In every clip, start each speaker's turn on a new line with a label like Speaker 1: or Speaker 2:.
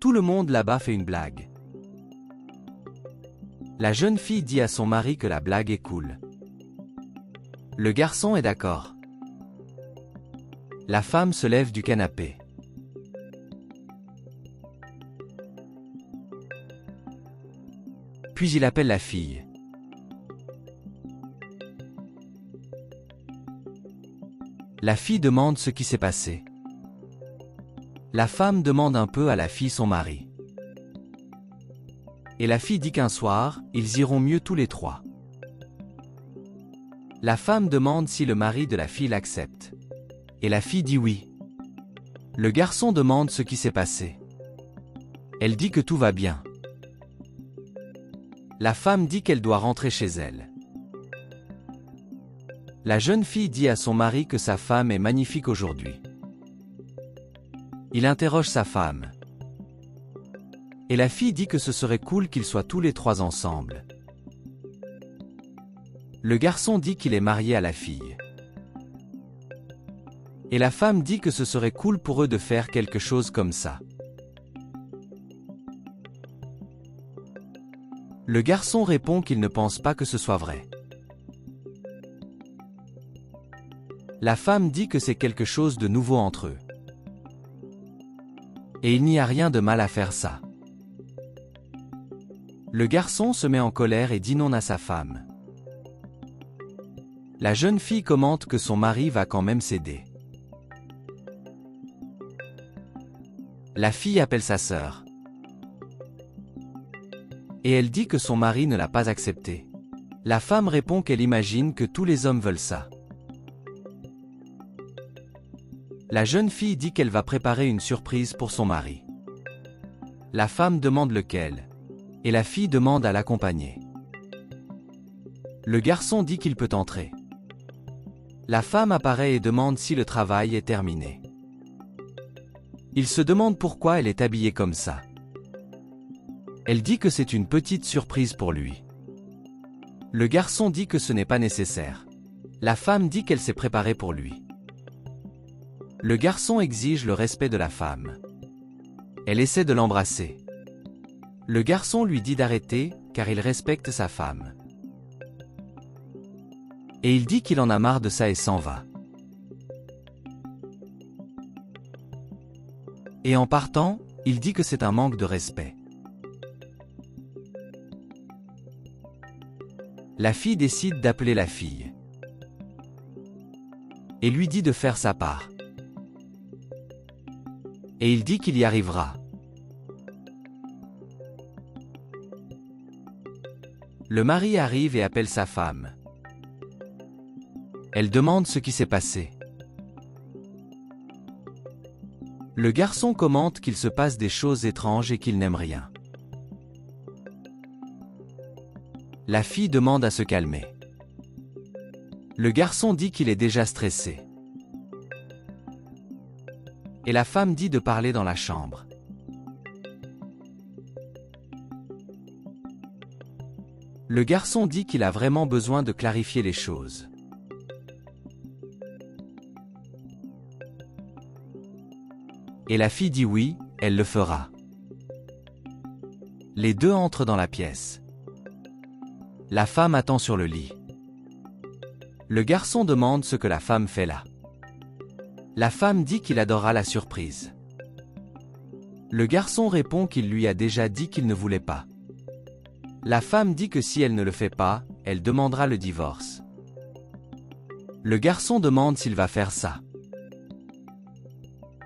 Speaker 1: Tout le monde là-bas fait une blague. La jeune fille dit à son mari que la blague est cool. Le garçon est d'accord. La femme se lève du canapé. Puis il appelle la fille. La fille demande ce qui s'est passé. La femme demande un peu à la fille son mari. Et la fille dit qu'un soir, ils iront mieux tous les trois. La femme demande si le mari de la fille l'accepte. Et la fille dit oui. Le garçon demande ce qui s'est passé. Elle dit que tout va bien. La femme dit qu'elle doit rentrer chez elle. La jeune fille dit à son mari que sa femme est magnifique aujourd'hui. Il interroge sa femme. Et la fille dit que ce serait cool qu'ils soient tous les trois ensemble. Le garçon dit qu'il est marié à la fille. Et la femme dit que ce serait cool pour eux de faire quelque chose comme ça. Le garçon répond qu'il ne pense pas que ce soit vrai. La femme dit que c'est quelque chose de nouveau entre eux. Et il n'y a rien de mal à faire ça. Le garçon se met en colère et dit non à sa femme. La jeune fille commente que son mari va quand même céder. La fille appelle sa sœur. Et elle dit que son mari ne l'a pas accepté. La femme répond qu'elle imagine que tous les hommes veulent ça. La jeune fille dit qu'elle va préparer une surprise pour son mari. La femme demande lequel. Et la fille demande à l'accompagner. Le garçon dit qu'il peut entrer. La femme apparaît et demande si le travail est terminé. Il se demande pourquoi elle est habillée comme ça. Elle dit que c'est une petite surprise pour lui. Le garçon dit que ce n'est pas nécessaire. La femme dit qu'elle s'est préparée pour lui. Le garçon exige le respect de la femme. Elle essaie de l'embrasser. Le garçon lui dit d'arrêter, car il respecte sa femme. Et il dit qu'il en a marre de ça et s'en va. Et en partant, il dit que c'est un manque de respect. La fille décide d'appeler la fille. Et lui dit de faire sa part. Et il dit qu'il y arrivera. Le mari arrive et appelle sa femme. Elle demande ce qui s'est passé. Le garçon commente qu'il se passe des choses étranges et qu'il n'aime rien. La fille demande à se calmer. Le garçon dit qu'il est déjà stressé. Et la femme dit de parler dans la chambre. Le garçon dit qu'il a vraiment besoin de clarifier les choses. Et la fille dit oui, elle le fera. Les deux entrent dans la pièce. La femme attend sur le lit. Le garçon demande ce que la femme fait là. La femme dit qu'il adorera la surprise. Le garçon répond qu'il lui a déjà dit qu'il ne voulait pas. La femme dit que si elle ne le fait pas, elle demandera le divorce. Le garçon demande s'il va faire ça.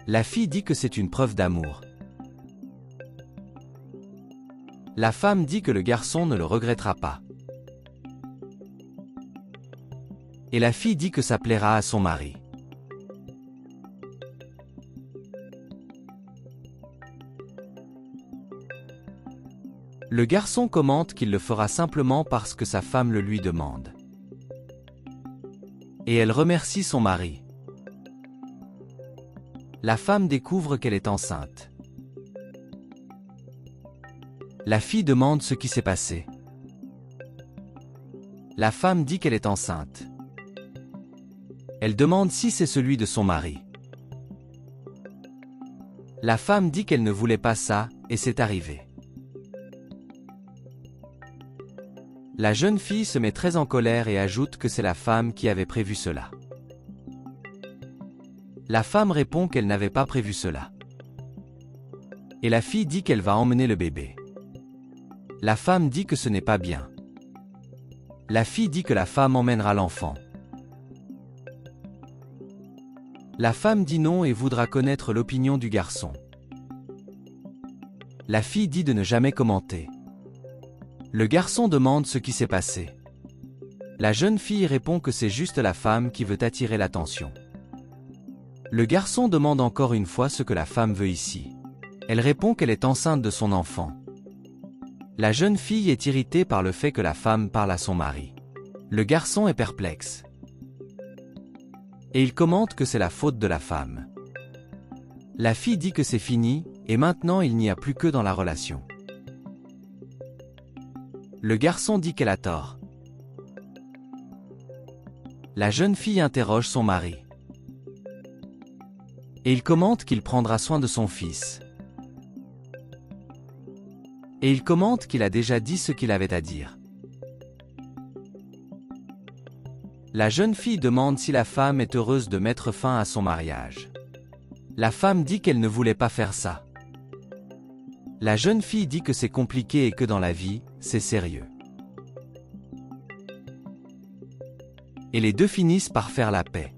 Speaker 1: La fille dit que c'est une preuve d'amour. La femme dit que le garçon ne le regrettera pas. Et la fille dit que ça plaira à son mari. Le garçon commente qu'il le fera simplement parce que sa femme le lui demande. Et elle remercie son mari. La femme découvre qu'elle est enceinte. La fille demande ce qui s'est passé. La femme dit qu'elle est enceinte. Elle demande si c'est celui de son mari. La femme dit qu'elle ne voulait pas ça, et c'est arrivé. La jeune fille se met très en colère et ajoute que c'est la femme qui avait prévu cela. La femme répond qu'elle n'avait pas prévu cela. Et la fille dit qu'elle va emmener le bébé. La femme dit que ce n'est pas bien. La fille dit que la femme emmènera l'enfant. La femme dit non et voudra connaître l'opinion du garçon. La fille dit de ne jamais commenter. Le garçon demande ce qui s'est passé. La jeune fille répond que c'est juste la femme qui veut attirer l'attention. Le garçon demande encore une fois ce que la femme veut ici. Elle répond qu'elle est enceinte de son enfant. La jeune fille est irritée par le fait que la femme parle à son mari. Le garçon est perplexe. Et il commente que c'est la faute de la femme. La fille dit que c'est fini, et maintenant il n'y a plus que dans la relation. Le garçon dit qu'elle a tort. La jeune fille interroge son mari. Et il commente qu'il prendra soin de son fils. Et il commente qu'il a déjà dit ce qu'il avait à dire. La jeune fille demande si la femme est heureuse de mettre fin à son mariage. La femme dit qu'elle ne voulait pas faire ça. La jeune fille dit que c'est compliqué et que dans la vie, c'est sérieux. Et les deux finissent par faire la paix.